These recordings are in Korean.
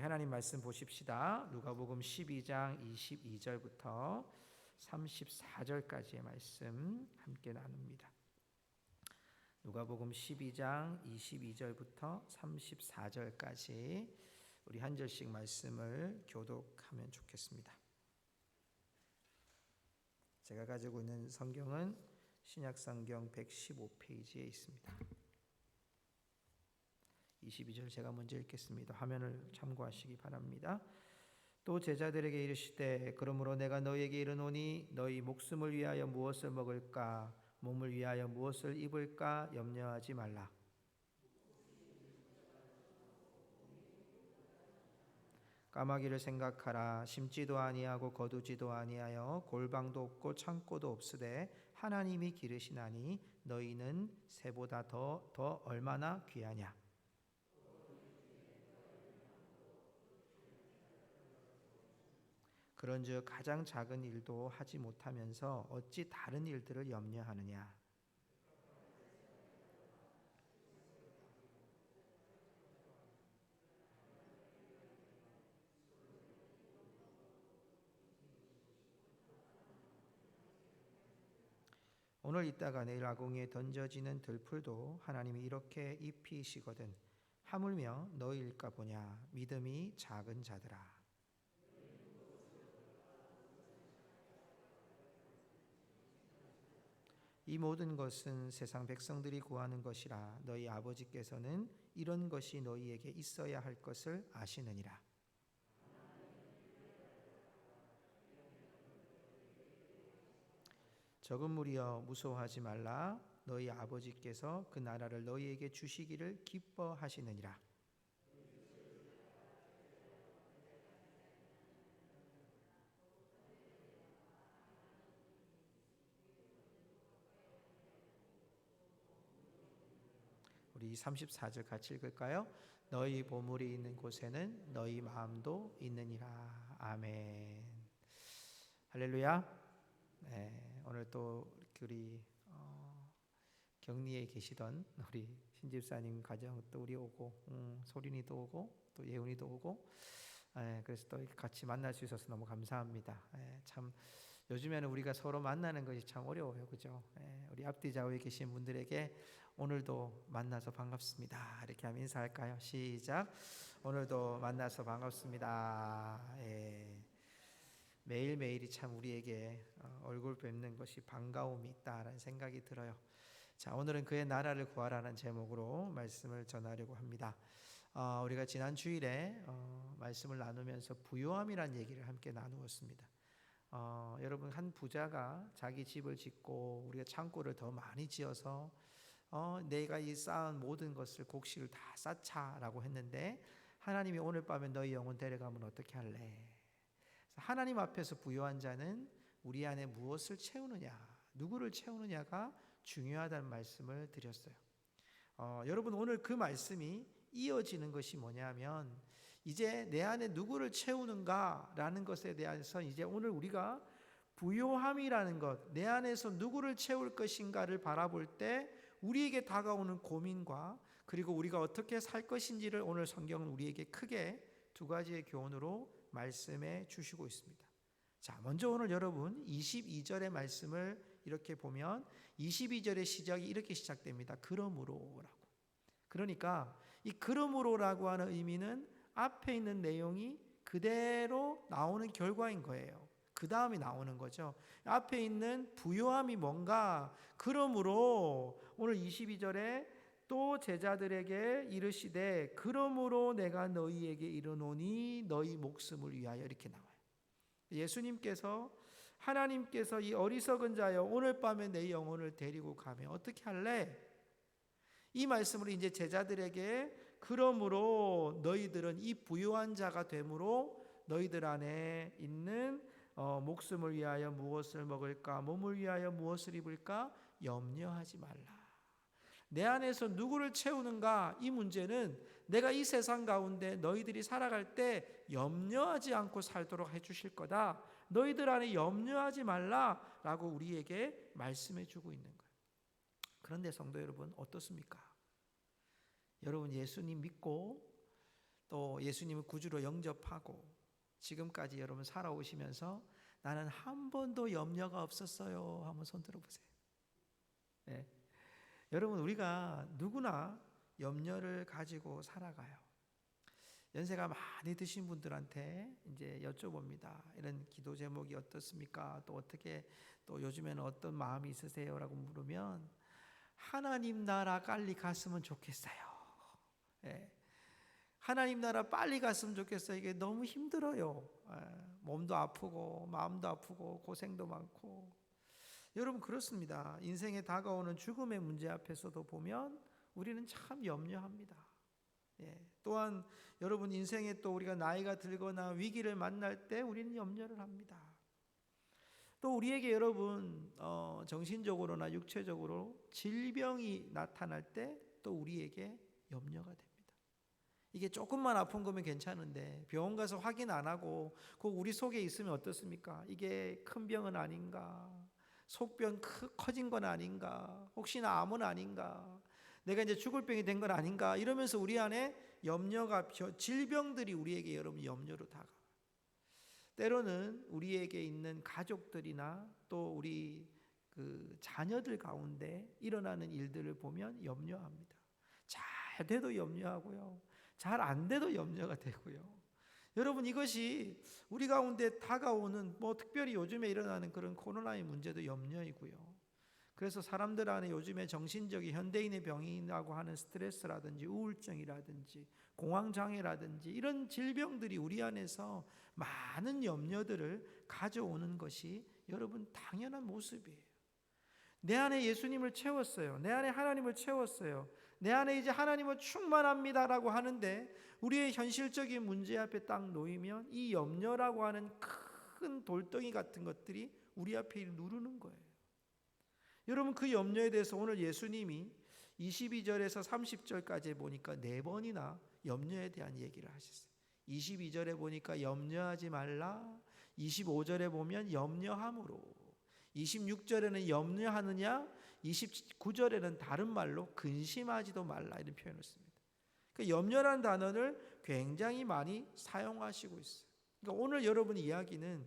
하나님 말씀 보십시다. 누가복음 12장 22절부터 34절까지의 말씀 함께 나눕니다. 누가복음 12장 22절부터 34절까지 우리 한 절씩 말씀을 교독하면 좋겠습니다. 제가 가지고 있는 성경은 신약성경 115페이지에 있습니다. 22절 제가 먼저 읽겠습니다. 화면을 참고하시기 바랍니다. 또 제자들에게 이르시되 그러므로 내가 너희에게 이르노니 너희 목숨을 위하여 무엇을 먹을까 몸을 위하여 무엇을 입을까 염려하지 말라. 까마귀를 생각하라. 심지도 아니하고 거두지도 아니하여 골방도 없고 창고도 없으되 하나님이 기르시나니 너희는 새보다 더 얼마나 귀하냐. 그런즉 가장 작은 일도 하지 못하면서 어찌 다른 일들을 염려하느냐. 오늘 있다가 내일 아궁이에 던져지는 들풀도 하나님이 이렇게 입히시거든 하물며 너희일까 보냐. 믿음이 작은 자들아. 이 모든 것은 세상 백성들이 구하는 것이라. 너희 아버지께서는 이런 것이 너희에게 있어야 할 것을 아시느니라. 적은 무리여 무서워하지 말라. 너희 아버지께서 그 나라를 너희에게 주시기를 기뻐하시느니라. 우리 34절 같이 읽을까요? 너희 보물이 있는 곳에는 너희 마음도 있느니라. 아멘. 할렐루야. 네, 오늘 또 우리 격리에 계시던 우리 신집사님 가정 또 우리 오고 소린이도 오고 또 예훈이도 오고 그래서 또 같이 만날 수 있어서 너무 감사합니다. 참 요즘에는 우리가 서로 만나는 것이 참 어려워요, 그죠? 우리 앞뒤 좌우에 계신 분들에게 오늘도 만나서 반갑습니다. 이렇게 하면 인사할까요? 시작. 오늘도 만나서 반갑습니다. 매일매일이 참 우리에게 얼굴 뵙는 것이 반가움이 있다라는 생각이 들어요. 자, 오늘은 그의 나라를 구하라는 제목으로 말씀을 전하려고 합니다. 우리가 지난 주일에 말씀을 나누면서 부요함이라는 얘기를 함께 나누었습니다. 여러분, 한 부자가 자기 집을 짓고 우리가 창고를 더 많이 지어서 내가 이 쌓은 모든 것을 곡식을 다 쌓자라고 했는데 하나님이 오늘 밤에 너희 영혼 데려가면 어떻게 할래? 하나님 앞에서 부요한 자는 우리 안에 무엇을 채우느냐, 누구를 채우느냐가 중요하다는 말씀을 드렸어요. 여러분, 오늘 그 말씀이 이어지는 것이 뭐냐면 이제 내 안에 누구를 채우는가라는 것에 대해서 이제 오늘 우리가 부요함이라는 것, 내 안에서 누구를 채울 것인가를 바라볼 때 우리에게 다가오는 고민과 그리고 우리가 어떻게 살 것인지를 오늘 성경은 우리에게 크게 두 가지의 교훈으로 말씀해 주시고 있습니다. 자, 먼저 오늘 여러분 22절의 말씀을 이렇게 보면 22절의 시작이 이렇게 시작됩니다. 그러므로라고. 그러니까 이 그러므로라고 하는 의미는 앞에 있는 내용이 그대로 나오는 결과인 거예요. 그 다음이 나오는 거죠. 앞에 있는 부요함이 뭔가. 그러므로 오늘 22절에 또 제자들에게 이르시되 그러므로 내가 너희에게 이르노니 너희 목숨을 위하여 이렇게 나와요. 예수님께서 하나님께서 이 어리석은 자여 오늘 밤에 내 영혼을 데리고 가면 어떻게 할래? 이 말씀으로 이제 제자들에게 그러므로 너희들은 이 부요한 자가 되므로 너희들 안에 있는 목숨을 위하여 무엇을 먹을까 몸을 위하여 무엇을 입을까 염려하지 말라. 내 안에서 누구를 채우는가 이 문제는 내가 이 세상 가운데 너희들이 살아갈 때 염려하지 않고 살도록 해주실 거다. 너희들 안에 염려하지 말라라고 우리에게 말씀해 주고 있는 거예요. 그런데 성도 여러분 어떻습니까? 여러분 예수님 믿고 또 예수님을 구주로 영접하고 지금까지 여러분 살아오시면서 나는 한 번도 염려가 없었어요. 한번 손 들어보세요. 네. 여러분, 우리가 누구나 염려를 가지고 살아가요. 연세가 많이 드신 분들한테 이제 여쭤봅니다. 이런 기도 제목이 어떻습니까? 또 어떻게, 또 요즘에는 어떤 마음이 있으세요? 라고 물으면 하나님 나라 빨리 갔으면 좋겠어요. 예. 하나님 나라 빨리 갔으면 좋겠어요. 이게 너무 힘들어요. 몸도 아프고 마음도 아프고 고생도 많고. 여러분, 그렇습니다. 인생에 다가오는 죽음의 문제 앞에서도 보면 우리는 참 염려합니다. 또한 여러분, 인생에 또 우리가 나이가 들거나 위기를 만날 때 우리는 염려를 합니다. 또 우리에게 여러분 정신적으로나 육체적으로 질병이 나타날 때 또 우리에게 염려가 됩니다. 이게 조금만 아픈 거면 괜찮은데 병원 가서 확인 안 하고 그 우리 속에 있으면 어떻습니까? 이게 큰 병은 아닌가? 속병 커진 건 아닌가? 혹시나 암은 아닌가? 내가 이제 죽을 병이 된 건 아닌가? 이러면서 우리 안에 염려가, 질병들이 우리에게 여러분 염려로 다가와요. 때로는 우리에게 있는 가족들이나 또 우리 그 자녀들 가운데 일어나는 일들을 보면 염려합니다. 잘 돼도 염려하고요, 잘 안 돼도 염려가 되고요. 여러분, 이것이 우리 가운데 다가오는 특별히 요즘에 일어나는 그런 코로나의 문제도 염려이고요. 그래서 사람들 안에 요즘에 정신적인 현대인의 병이라고 하는 스트레스라든지 우울증이라든지 공황장애라든지 이런 질병들이 우리 안에서 많은 염려들을 가져오는 것이 여러분 당연한 모습이에요. 내 안에 예수님을 채웠어요. 내 안에 하나님을 채웠어요. 내 안에 이제 하나님은 충만합니다라고 하는데 우리의 현실적인 문제 앞에 딱 놓이면 이 염려라고 하는 큰 돌덩이 같은 것들이 우리 앞에 누르는 거예요. 여러분, 그 염려에 대해서 오늘 예수님이 22절에서 30절까지 보니까 4번이나 염려에 대한 얘기를 하셨어요. 22절에 보니까 염려하지 말라, 25절에 보면 염려함으로, 26절에는 염려하느냐, 29절에는 다른 말로 근심하지도 말라 이런 표현을 씁니다. 그러니까 염려라는 단어를 굉장히 많이 사용하시고 있어요. 그러니까 오늘 여러분 이야기는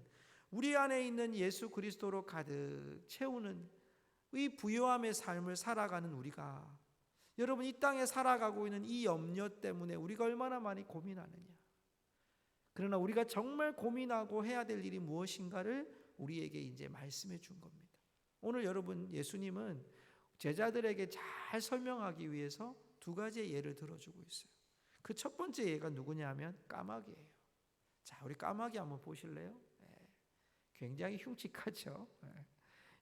우리 안에 있는 예수 그리스도로 가득 채우는 이 부요함의 삶을 살아가는 우리가, 여러분 이 땅에 살아가고 있는 이 염려 때문에 우리가 얼마나 많이 고민하느냐. 그러나 우리가 정말 고민하고 해야 될 일이 무엇인가를 우리에게 이제 말씀해 준 겁니다. 오늘 여러분, 예수님은 제자들에게 잘 설명하기 위해서 2가지의 예를 들어주고 있어요. 그 첫 번째 예가 누구냐 하면 까마귀예요. 자, 우리 까마귀 한번 보실래요? 굉장히 흉측하죠.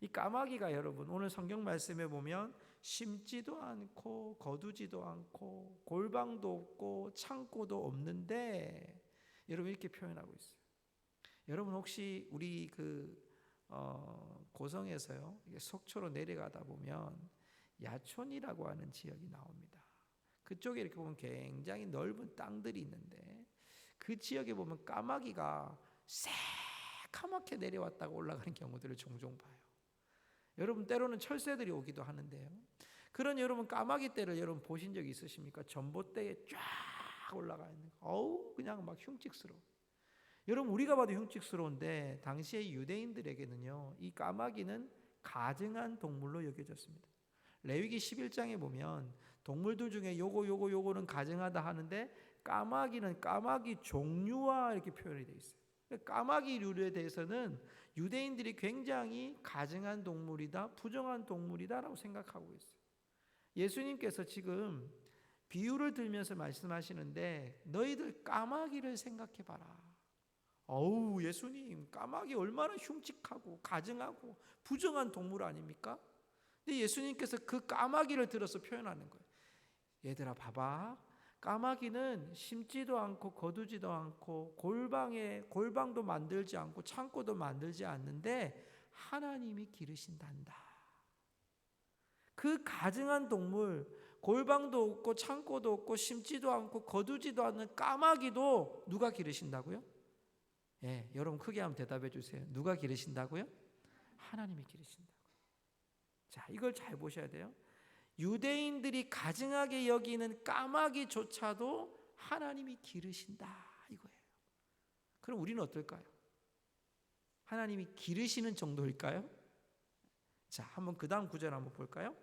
이 까마귀가 여러분 오늘 성경 말씀에 보면 심지도 않고 거두지도 않고 골방도 없고 창고도 없는데 여러분 이렇게 표현하고 있어요. 여러분 혹시 우리 고성에서요, 속초로 내려가다 보면 야촌이라고 하는 지역이 나옵니다. 그쪽에 이렇게 보면 굉장히 넓은 땅들이 있는데 그 지역에 보면 까마귀가 새카맣게 내려왔다가 올라가는 경우들을 종종 봐요. 여러분 때로는 철새들이 오기도 하는데요. 그런 여러분 까마귀 떼를 여러분 보신 적 있으십니까? 전봇대에 쫙 올라가 있는 거. 그냥 막 흉측스러워. 여러분 우리가 봐도 흉측스러운데 당시의 유대인들에게는요, 이 까마귀는 가증한 동물로 여겨졌습니다. 레위기 11장에 보면 동물들 중에 요거는 가증하다 하는데 까마귀는 까마귀 종류와 이렇게 표현이 되어 있어요. 까마귀류에 대해서는 유대인들이 굉장히 가증한 동물이다, 부정한 동물이다라고 생각하고 있어요. 예수님께서 지금 비유를 들면서 말씀하시는데 너희들 까마귀를 생각해봐라. 예수님, 까마귀 얼마나 흉측하고 가증하고 부정한 동물 아닙니까? 근데 예수님께서 그 까마귀를 들어서 표현하는 거예요. 얘들아 봐봐, 까마귀는 심지도 않고 거두지도 않고 골방도 만들지 않고 창고도 만들지 않는데 하나님이 기르신단다. 그 가증한 동물, 골방도 없고 창고도 없고 심지도 않고 거두지도 않는 까마귀도 누가 기르신다고요? 여러분 크게 한번 대답해 주세요. 누가 기르신다고요? 하나님이 기르신다고요. 자, 이걸 잘 보셔야 돼요. 유대인들이 가증하게 여기는 까마귀조차도 하나님이 기르신다 이거예요. 그럼 우리는 어떨까요? 하나님이 기르시는 정도일까요? 자, 한번 그 다음 구절 한번 볼까요?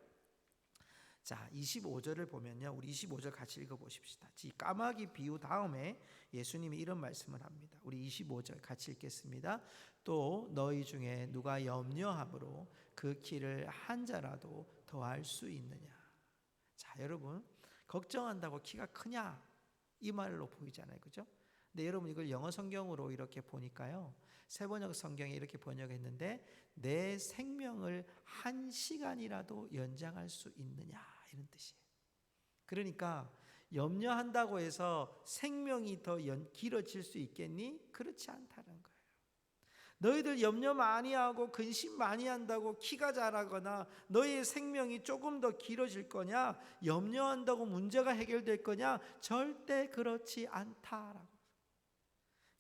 자, 25절을 보면요, 우리 25절 같이 읽어보십시다. 이 까마귀 비유 다음에 예수님이 이런 말씀을 합니다. 우리 25절 같이 읽겠습니다. 또 너희 중에 누가 염려함으로 그 키를 한 자라도 더할 수 있느냐. 자, 여러분, 걱정한다고 키가 크냐 이 말로 보이잖아요, 그죠? 근데 여러분 이걸 영어 성경으로 이렇게 보니까요, 세번역 성경에 이렇게 번역했는데 내 생명을 1시간이라도 연장할 수 있느냐 이런 뜻이에요. 그러니까 염려한다고 해서 생명이 더 길어질 수 있겠니? 그렇지 않다는 거예요. 너희들 염려 많이 하고 근심 많이 한다고 키가 자라거나 너희의 생명이 조금 더 길어질 거냐? 염려한다고 문제가 해결될 거냐? 절대 그렇지 않다라고.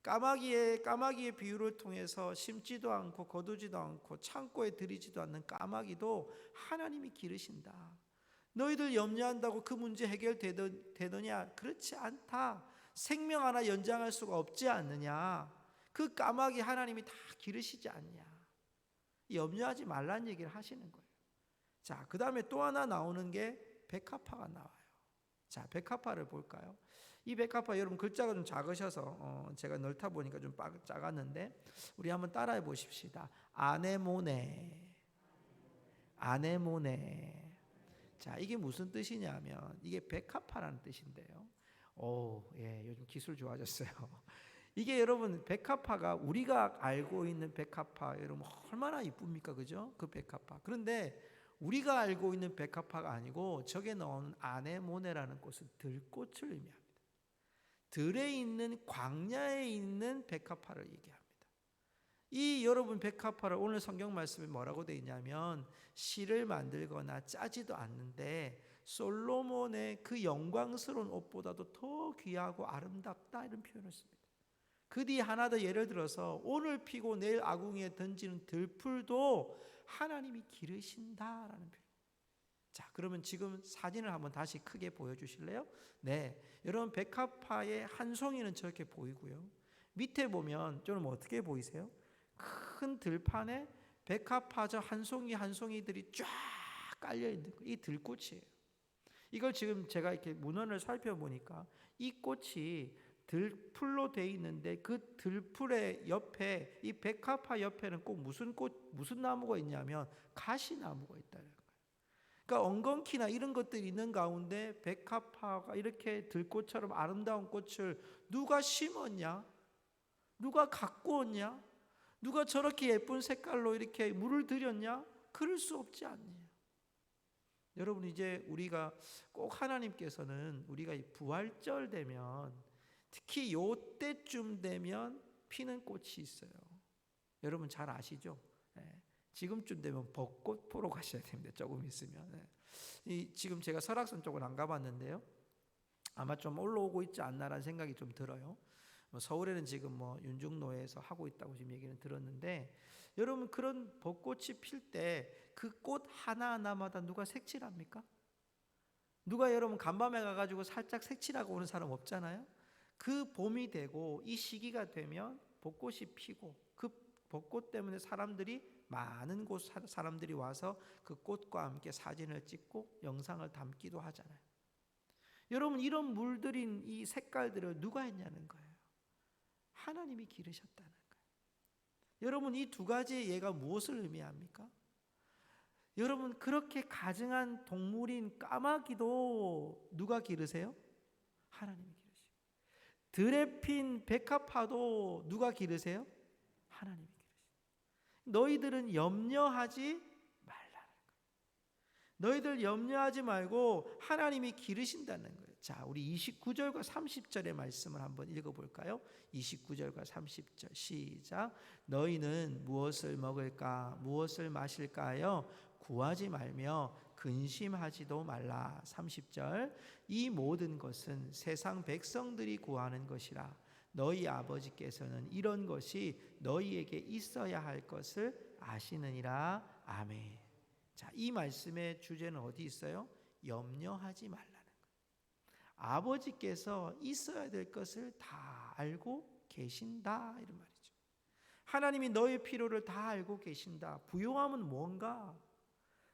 까마귀의 비유를 통해서 심지도 않고 거두지도 않고 창고에 들이지도 않는 까마귀도 하나님이 기르신다. 너희들 염려한다고 그 문제 해결되느냐? 그렇지 않다. 생명 하나 연장할 수가 없지 않느냐? 그 까마귀 하나님이 다 기르시지 않냐? 염려하지 말라는 얘기를 하시는 거예요. 자, 그 다음에 또 하나 나오는 게 백합화가 나와요. 자, 백합화를 볼까요? 이 백합화 여러분 글자가 좀 작으셔서 제가 넓다 보니까 좀 작았는데 우리 한번 따라해 보십시다. 아네모네. 자, 이게 무슨 뜻이냐면 이게 백합화라는 뜻인데요. 예, 요즘 기술 좋아졌어요. 이게 여러분 백합화가 우리가 알고 있는 백합화 여러분 얼마나 이쁩니까, 그죠? 그 백합화. 그런데 우리가 알고 있는 백합화가 아니고 저게 나오는 아네모네라는 꽃은 들꽃을 의미합니다. 들에 있는 광야에 있는 백합화를 얘기합니다. 이 여러분 백합화를 오늘 성경 말씀에 뭐라고 되어 있냐면 실을 만들거나 짜지도 않는데 솔로몬의 그 영광스러운 옷보다도 더 귀하고 아름답다 이런 표현을 씁니다. 그 뒤에 하나 더 예를 들어서 오늘 피고 내일 아궁이에 던지는 들풀도 하나님이 기르신다라는 표현. 자, 그러면 지금 사진을 한번 다시 크게 보여주실래요? 네, 여러분 백합화의 한 송이는 저렇게 보이고요. 밑에 보면 좀 어떻게 보이세요? 큰 들판에 백합화 저 한 송이 한 송이들이 쫙 깔려 있는 거, 이 들꽃이에요. 이걸 지금 제가 이렇게 문헌을 살펴보니까 이 꽃이 들풀로 돼 있는데 그 들풀의 옆에 이 백합화 옆에는 꼭 무슨 나무가 있냐면 가시나무가 있다는 거예요. 그러니까 엉겅퀴나 이런 것들이 있는 가운데 백합화가 이렇게 들꽃처럼 아름다운 꽃을 누가 심었냐? 누가 갖고 왔냐? 누가 저렇게 예쁜 색깔로 이렇게 물을 들였냐? 그럴 수 없지 않냐? 여러분 이제 우리가 꼭 하나님께서는 우리가 이 부활절 되면 특히 요때쯤 되면 피는 꽃이 있어요. 여러분 잘 아시죠? 네. 지금쯤 되면 벚꽃 보러 가셔야 됩니다. 조금 있으면. 네. 지금 제가 설악산 쪽은 안 가봤는데요. 아마 좀 올라오고 있지 않나라는 생각이 좀 들어요. 서울에는 지금 윤중로에서 하고 있다고 지금 얘기는 들었는데 여러분 그런 벚꽃이 필 때 그 꽃 하나하나마다 누가 색칠합니까? 누가 여러분 간밤에 가가지고 살짝 색칠하고 오는 사람 없잖아요. 그 봄이 되고 이 시기가 되면 벚꽃이 피고 그 벚꽃 때문에 많은 곳 사람들이 와서 그 꽃과 함께 사진을 찍고 영상을 담기도 하잖아요. 여러분 이런 물들인 이 색깔들을 누가 했냐는 거예요. 하나님이 기르셨다는 거예요. 여러분 이 두 가지의 예가 무엇을 의미합니까? 여러분 그렇게 가증한 동물인 까마귀도 누가 기르세요? 하나님이 기르시고 들에 핀 백합화도 누가 기르세요? 하나님이 기르시고 너희들은 염려하지 말라는 거예요. 너희들 염려하지 말고 하나님이 기르신다는 거예요. 자, 우리 29절과 30절의 말씀을 한번 읽어볼까요? 29절과 30절 시작. 너희는 무엇을 먹을까 무엇을 마실까요? 구하지 말며 근심하지도 말라. 30절 이 모든 것은 세상 백성들이 구하는 것이라. 너희 아버지께서는 이런 것이 너희에게 있어야 할 것을 아시느니라. 아멘. 자, 이 말씀의 주제는 어디 있어요? 염려하지 말라는 거예요. 아버지께서 있어야 될 것을 다 알고 계신다 이런 말이죠. 하나님이 너의 필요를 다 알고 계신다. 부요함은 뭔가?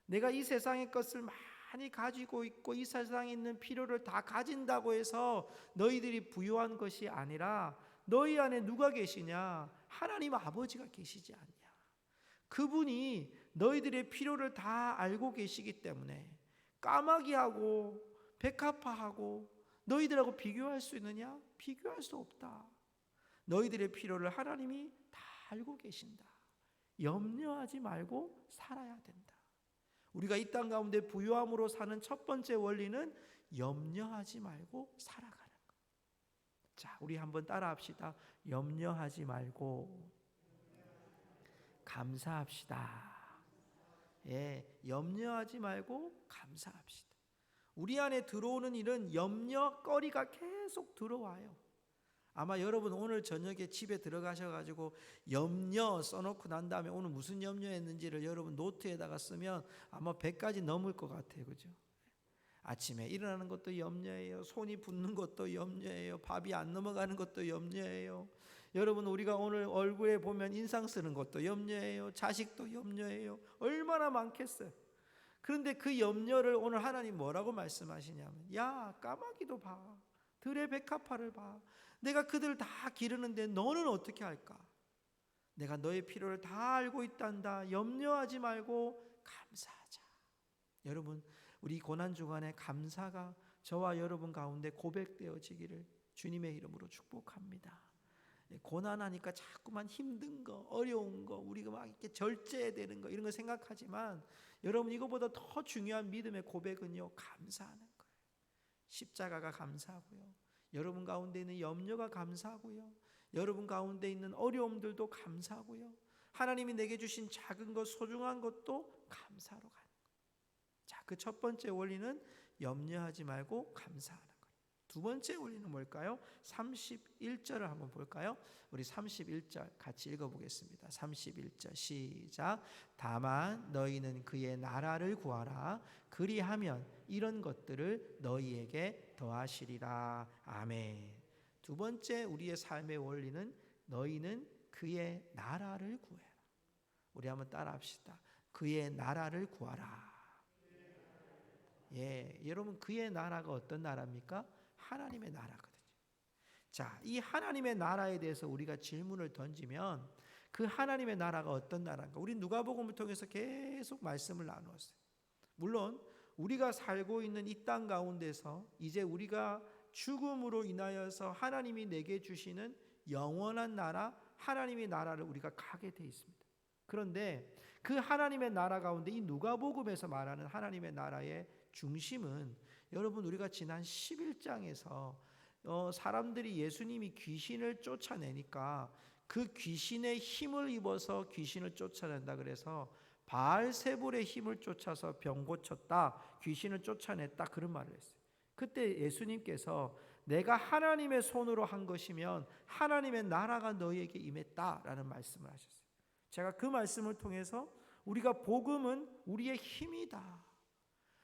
내가 이 세상의 것을 많이 가지고 있고 이 세상에 있는 필요를 다 가진다고 해서 너희들이 부요한 것이 아니라 너희 안에 누가 계시냐? 하나님 아버지가 계시지 않냐? 그분이 너희들의 필요를 다 알고 계시기 때문에 까마귀하고 백합화하고 너희들하고 비교할 수 있느냐? 비교할 수 없다. 너희들의 필요를 하나님이 다 알고 계신다. 염려하지 말고 살아야 된다. 우리가 이 땅 가운데 부요함으로 사는 첫 번째 원리는 염려하지 말고 살아가는 것. 자, 우리 한번 따라합시다. 염려하지 말고 감사합시다. 예, 염려하지 말고 감사합시다. 우리 안에 들어오는 일은 염려거리가 계속 들어와요. 아마 여러분 오늘 저녁에 집에 들어가셔가지고 염려 써놓고 난 다음에 오늘 무슨 염려했는지를 여러분 노트에다가 쓰면 아마 100가지 넘을 것 같아요. 그죠? 아침에 일어나는 것도 염려예요. 손이 붓는 것도 염려예요. 밥이 안 넘어가는 것도 염려예요. 여러분 우리가 오늘 얼굴에 보면 인상 쓰는 것도 염려예요. 자식도 염려예요. 얼마나 많겠어요. 그런데 그 염려를 오늘 하나님 뭐라고 말씀하시냐면 야 까마귀도 봐. 들의 백합화를 봐. 내가 그들 다 기르는데 너는 어떻게 할까? 내가 너의 필요를 다 알고 있단다. 염려하지 말고 감사하자. 여러분 우리 고난주간에 감사가 저와 여러분 가운데 고백되어지기를 주님의 이름으로 축복합니다. 고난하니까 자꾸만 힘든 거, 어려운 거, 우리가 막 이렇게 절제되는 거 이런 거 생각하지만 여러분 이거보다 더 중요한 믿음의 고백은요 감사하는 거예요. 십자가가 감사하고요. 여러분 가운데 있는 염려가 감사하고요. 여러분 가운데 있는 어려움들도 감사하고요. 하나님이 내게 주신 작은 것, 소중한 것도 감사로 가는 거예요. 자, 그 첫 번째 원리는 염려하지 말고 감사하는 거예요. 두 번째 원리는 뭘까요? 31절을 한번 볼까요? 우리 31절 같이 읽어보겠습니다. 31절 시작. 다만 너희는 그의 나라를 구하라. 그리하면 이런 것들을 너희에게 더하시리라. 아멘. 두 번째 우리의 삶의 원리는 너희는 그의 나라를 구해라. 우리 한번 따라합시다. 그의 나라를 구하라. 예, 여러분 그의 나라가 어떤 나라입니까? 하나님의 나라거든요. 자, 이 하나님의 나라에 대해서 우리가 질문을 던지면 그 하나님의 나라가 어떤 나라인가? 우리 누가복음을 통해서 계속 말씀을 나누었어요. 물론 우리가 살고 있는 이 땅 가운데서 이제 우리가 죽음으로 인하여서 하나님이 내게 주시는 영원한 나라, 하나님의 나라를 우리가 가게 돼 있습니다. 그런데 그 하나님의 나라 가운데 이 누가복음에서 말하는 하나님의 나라의 중심은 여러분 우리가 지난 11장에서 사람들이 예수님이 귀신을 쫓아내니까 그 귀신의 힘을 입어서 귀신을 쫓아낸다 그래서 바알세불의 힘을 쫓아서 병 고쳤다, 귀신을 쫓아냈다 그런 말을 했어요. 그때 예수님께서 내가 하나님의 손으로 한 것이면 하나님의 나라가 너희에게 임했다라는 말씀을 하셨어요. 제가 그 말씀을 통해서 우리가 복음은 우리의 힘이다.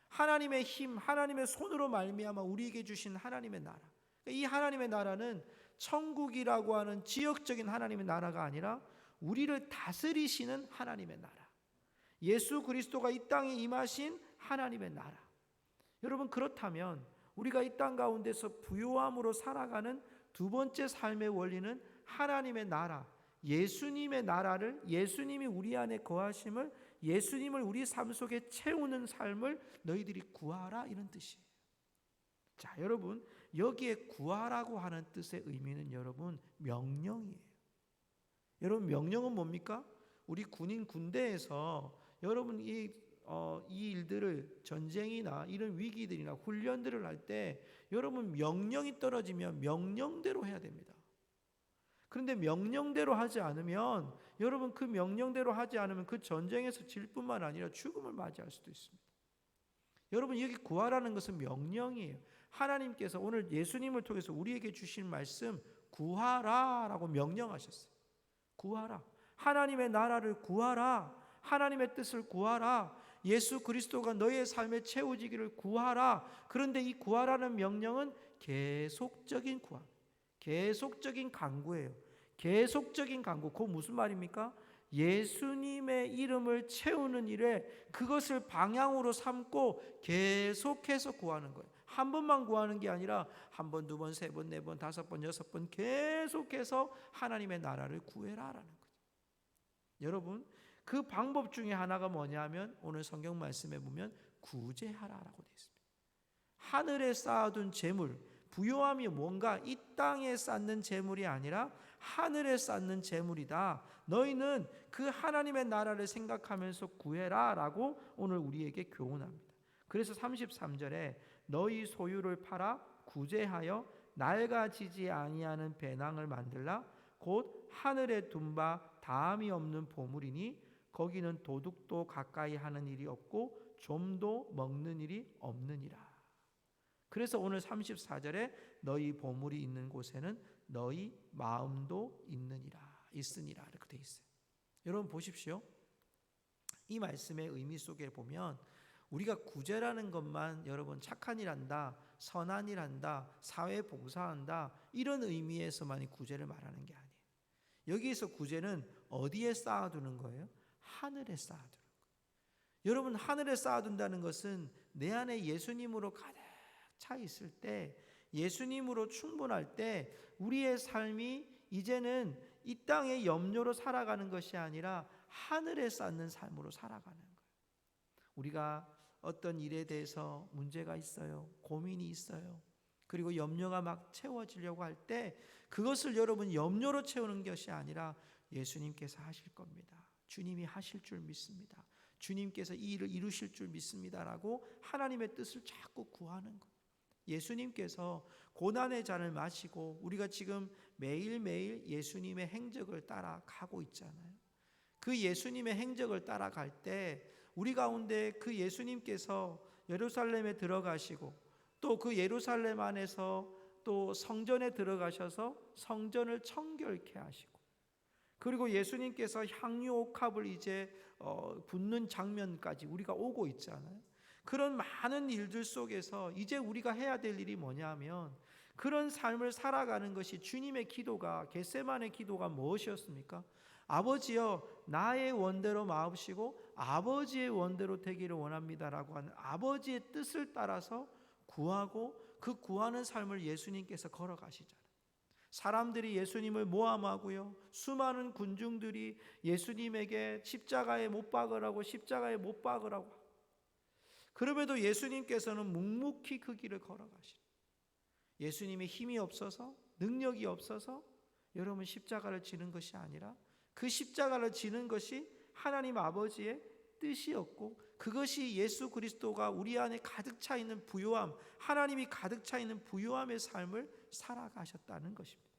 하나님의 힘, 하나님의 손으로 말미암아 우리에게 주신 하나님의 나라. 이 하나님의 나라는 천국이라고 하는 지역적인 하나님의 나라가 아니라 우리를 다스리시는 하나님의 나라. 예수 그리스도가 이 땅에 임하신 하나님의 나라. 여러분 그렇다면 우리가 이 땅 가운데서 부요함으로 살아가는 두 번째 삶의 원리는 하나님의 나라, 예수님의 나라를, 예수님이 우리 안에 거하심을, 예수님을 우리 삶 속에 채우는 삶을 너희들이 구하라 이런 뜻이에요. 자, 여러분 여기에 구하라고 하는 뜻의 의미는 여러분 명령이에요. 여러분 명령은 뭡니까? 우리 군인 군대에서 여러분 이 일들을 전쟁이나 이런 위기들이나 훈련들을 할 때 여러분 명령이 떨어지면 명령대로 해야 됩니다. 그런데 명령대로 하지 않으면 여러분 그 명령대로 하지 않으면 그 전쟁에서 질 뿐만 아니라 죽음을 맞이할 수도 있습니다. 여러분 여기 구하라는 것은 명령이에요. 하나님께서 오늘 예수님을 통해서 우리에게 주신 말씀 구하라라고 명령하셨어요. 구하라. 하나님의 나라를 구하라. 하나님의 뜻을 구하라. 예수 그리스도가 너의 삶에 채워지기를 구하라. 그런데 이 구하라는 명령은 계속적인 구함, 계속적인 간구예요. 계속적인 간구. 그거 무슨 말입니까? 예수님의 이름을 채우는 일에 그것을 방향으로 삼고 계속해서 구하는 거예요. 한 번만 구하는 게 아니라 한 번, 두 번, 세 번, 네 번, 다섯 번, 여섯 번 계속해서 하나님의 나라를 구해라라는 거죠. 여러분, 그 방법 중에 하나가 뭐냐면 오늘 성경 말씀에 보면 구제하라라고 되어 있습니다. 하늘에 쌓아둔 재물, 부요함이 뭔가 이 땅에 쌓는 재물이 아니라 하늘에 쌓는 재물이다. 너희는 그 하나님의 나라를 생각하면서 구해라 라고 오늘 우리에게 교훈합니다. 그래서 33절에 너희 소유를 팔아 구제하여 낡아지지 아니하는 배낭을 만들라. 곧 하늘에 둔 바 다함이 없는 보물이니 거기는 도둑도 가까이 하는 일이 없고 좀도 먹는 일이 없느니라. 그래서 오늘 34절에 너희 보물이 있는 곳에는 너희 마음도 있으니라 이렇게 돼 있어요. 여러분 보십시오. 이 말씀의 의미 속에 보면 우리가 구제라는 것만 여러분 착한 일 한다, 선한 일 한다, 사회 봉사한다 이런 의미에서만이 구제를 말하는 게 아니에요. 여기에서 구제는 어디에 쌓아두는 거예요? 하늘에 쌓아두는 거예요. 여러분 하늘에 쌓아둔다는 것은 내 안에 예수님으로 가득 차 있을 때, 예수님으로 충분할 때 우리의 삶이 이제는 이 땅의 염려로 살아가는 것이 아니라 하늘에 쌓는 삶으로 살아가는 거예요. 우리가 어떤 일에 대해서 문제가 있어요. 고민이 있어요. 그리고 염려가 막 채워지려고 할 때 그것을 여러분 염려로 채우는 것이 아니라 예수님께서 하실 겁니다. 주님이 하실 줄 믿습니다. 주님께서 이 일을 이루실 줄 믿습니다라고 하나님의 뜻을 자꾸 구하는 거예요. 예수님께서 고난의 잔을 마시고 우리가 지금 매일매일 예수님의 행적을 따라가고 있잖아요. 그 예수님의 행적을 따라갈 때 우리 가운데 그 예수님께서 예루살렘에 들어가시고 또 그 예루살렘 안에서 또 성전에 들어가셔서 성전을 청결케 하시고 그리고 예수님께서 향유 옥합을 이제 붓는 장면까지 우리가 오고 있잖아요. 그런 많은 일들 속에서 이제 우리가 해야 될 일이 뭐냐면 그런 삶을 살아가는 것이 주님의 기도가 겟세마네 기도가 무엇이었습니까? 아버지여 나의 원대로 마옵시고 아버지의 원대로 되기를 원합니다라고 하는 아버지의 뜻을 따라서 구하고 그 구하는 삶을 예수님께서 걸어가시잖아요. 사람들이 예수님을 모함하고요. 수많은 군중들이 예수님에게 십자가에 못 박으라고 그럼에도 예수님께서는 묵묵히 그 길을 걸어가시는 예수님의 힘이 없어서 능력이 없어서 여러분 십자가를 지는 것이 아니라 그 십자가를 지는 것이 하나님 아버지의 뜻이었고 그것이 예수 그리스도가 우리 안에 가득 차 있는 부요함 하나님이 가득 차 있는 부요함의 삶을 살아가셨다는 것입니다.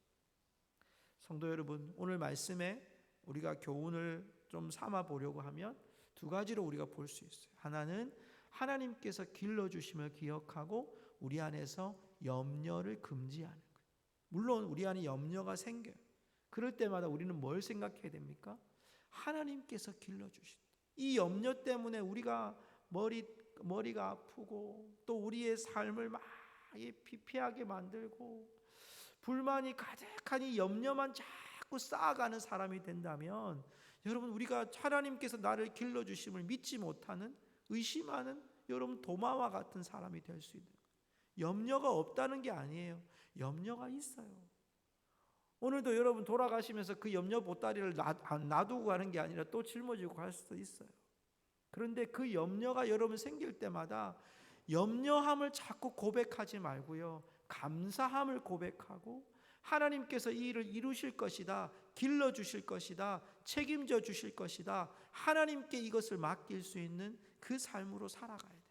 성도 여러분 오늘 말씀에 우리가 교훈을 좀 삼아 보려고 하면 두 가지로 우리가 볼 수 있어요. 하나는 하나님께서 길러주심을 기억하고 우리 안에서 염려를 금지하는 거예요. 물론 우리 안에 염려가 생겨요. 그럴 때마다 우리는 뭘 생각해야 됩니까? 하나님께서 길러주신 이 염려 때문에 우리가 머리가 아프고 또 우리의 삶을 막 피폐하게 만들고 불만이 가득하니 염려만 자꾸 쌓아가는 사람이 된다면 여러분 우리가 하나님께서 나를 길러주심을 믿지 못하는 의심하는 여러분 도마와 같은 사람이 될 수 있는 거예요. 염려가 없다는 게 아니에요. 염려가 있어요. 오늘도 여러분 돌아가시면서 그 염려 보따리를 놔두고 가는 게 아니라 또 짊어지고 갈 수도 있어요. 그런데 그 염려가 여러분 생길 때마다 염려함을 자꾸 고백하지 말고요. 감사함을 고백하고 하나님께서 이 일을 이루실 것이다. 길러주실 것이다. 책임져 주실 것이다. 하나님께 이것을 맡길 수 있는 그 삶으로 살아가야 돼요.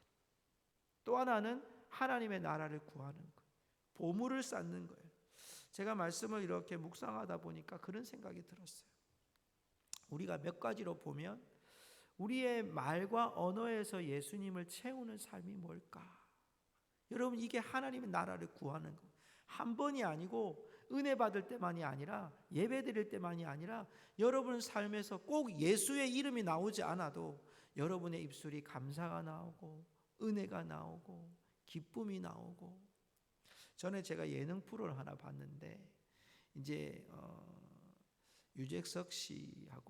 또 하나는 하나님의 나라를 구하는 거예요. 보물을 쌓는 거예요. 제가 말씀을 이렇게 묵상하다 보니까 그런 생각이 들었어요. 우리가 몇 가지로 보면 우리의 말과 언어에서 예수님을 채우는 삶이 뭘까? 여러분 이게 하나님의 나라를 구하는 거. 한 번이 아니고 은혜 받을 때만이 아니라 예배 드릴 때만이 아니라 여러분 삶에서 꼭 예수의 이름이 나오지 않아도 여러분의 입술이 감사가 나오고 은혜가 나오고 기쁨이 나오고 전에 제가 예능 프로를 하나 봤는데 이제 유재석 씨가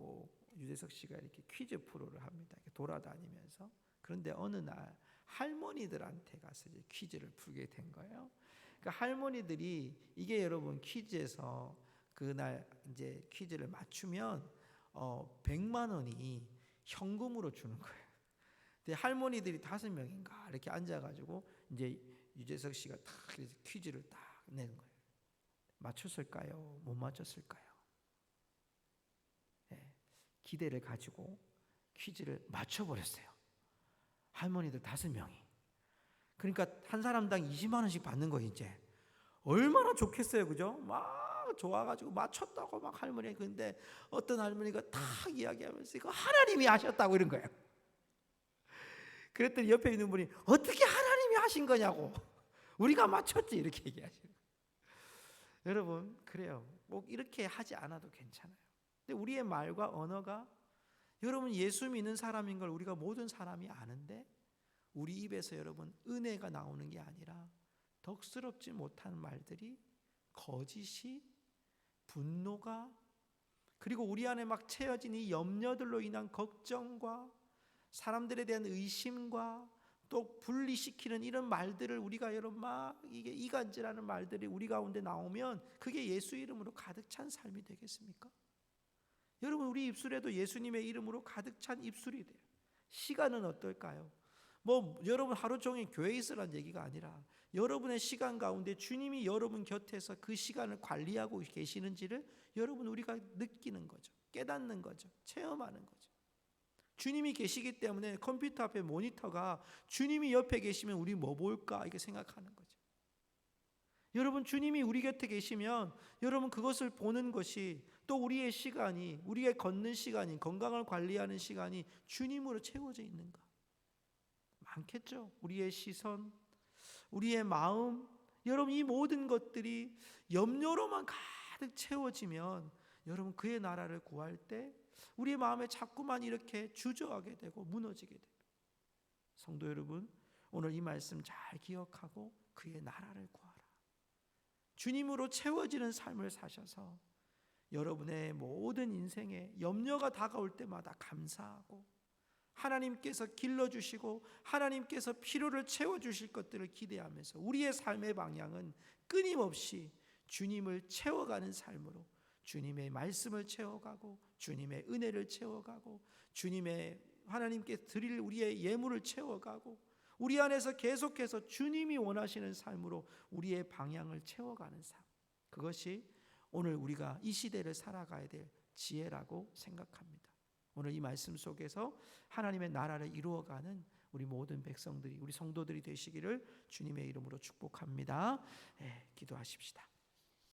이렇게 퀴즈 프로를 합니다. 이렇게 돌아다니면서. 그런데 어느 날 할머니들한테 가서 이제 퀴즈를 풀게 된 거예요. 그러니까 할머니들이 이게 여러분 퀴즈에서 그날 이제 퀴즈를 맞추면 100만 원이 현금으로 주는 거예요. 근데 할머니들이 5명인가 이렇게 앉아가지고 이제 유재석 씨가 딱 퀴즈를 딱 내는 거예요. 맞췄을까요? 못 맞췄을까요? 네, 기대를 가지고 퀴즈를 맞춰버렸어요. 할머니들 5명이. 그러니까 한 사람당 20만 원씩 받는 거 이제. 얼마나 좋겠어요, 그죠? 막 좋아가지고 맞췄다고 막 할머니. 근데 어떤 할머니가 딱 이야기하면서 이거 하나님이 하셨다고 이런 거예요. 그랬더니 옆에 있는 분이 어떻게 하나님이 하신 거냐고. 우리가 맞췄지 이렇게 얘기하시는. 여러분 그래요. 꼭 이렇게 하지 않아도 괜찮아요. 근데 우리의 말과 언어가 여러분 예수 믿는 사람인 걸 우리가 모든 사람이 아는데 우리 입에서 여러분 은혜가 나오는 게 아니라 덕스럽지 못한 말들이 거짓이 분노가 그리고 우리 안에 막 채워진 이 염려들로 인한 걱정과 사람들에 대한 의심과 또 분리시키는 이런 말들을 우리가 여러분 막 이게 이간질하는 말들이 우리 가운데 나오면 그게 예수 이름으로 가득 찬 삶이 되겠습니까? 여러분 우리 입술에도 예수님의 이름으로 가득 찬 입술이 돼요. 시간은 어떨까요? 뭐 여러분 하루 종일 교회에 있으라는 얘기가 아니라 여러분의 시간 가운데 주님이 여러분 곁에서 그 시간을 관리하고 계시는지를 여러분 우리가 느끼는 거죠. 깨닫는 거죠. 체험하는 거죠. 주님이 계시기 때문에 컴퓨터 앞에 모니터가 주님이 옆에 계시면 우리 뭐 볼까 이렇게 생각하는 거죠. 여러분 주님이 우리 곁에 계시면 여러분 그것을 보는 것이 또 우리의 시간이 우리의 걷는 시간이 건강을 관리하는 시간이 주님으로 채워져 있는가? 많겠죠. 우리의 시선, 우리의 마음 여러분 이 모든 것들이 염려로만 가득 채워지면 여러분 그의 나라를 구할 때 우리의 마음에 자꾸만 이렇게 주저하게 되고 무너지게 됩니다. 성도 여러분 오늘 이 말씀 잘 기억하고 그의 나라를 구하라. 주님으로 채워지는 삶을 사셔서 여러분의 모든 인생에 염려가 다가올 때마다 감사하고 하나님께서 길러주시고 하나님께서 필요를 채워주실 것들을 기대하면서 우리의 삶의 방향은 끊임없이 주님을 채워가는 삶으로 주님의 말씀을 채워가고 주님의 은혜를 채워가고 주님의 하나님께 드릴 우리의 예물을 채워가고 우리 안에서 계속해서 주님이 원하시는 삶으로 우리의 방향을 채워가는 삶. 그것이 오늘 우리가 이 시대를 살아가야 될 지혜라고 생각합니다. 오늘 이 말씀 속에서 하나님의 나라를 이루어가는 우리 모든 백성들이 우리 성도들이 되시기를 주님의 이름으로 축복합니다. 기도하십시다.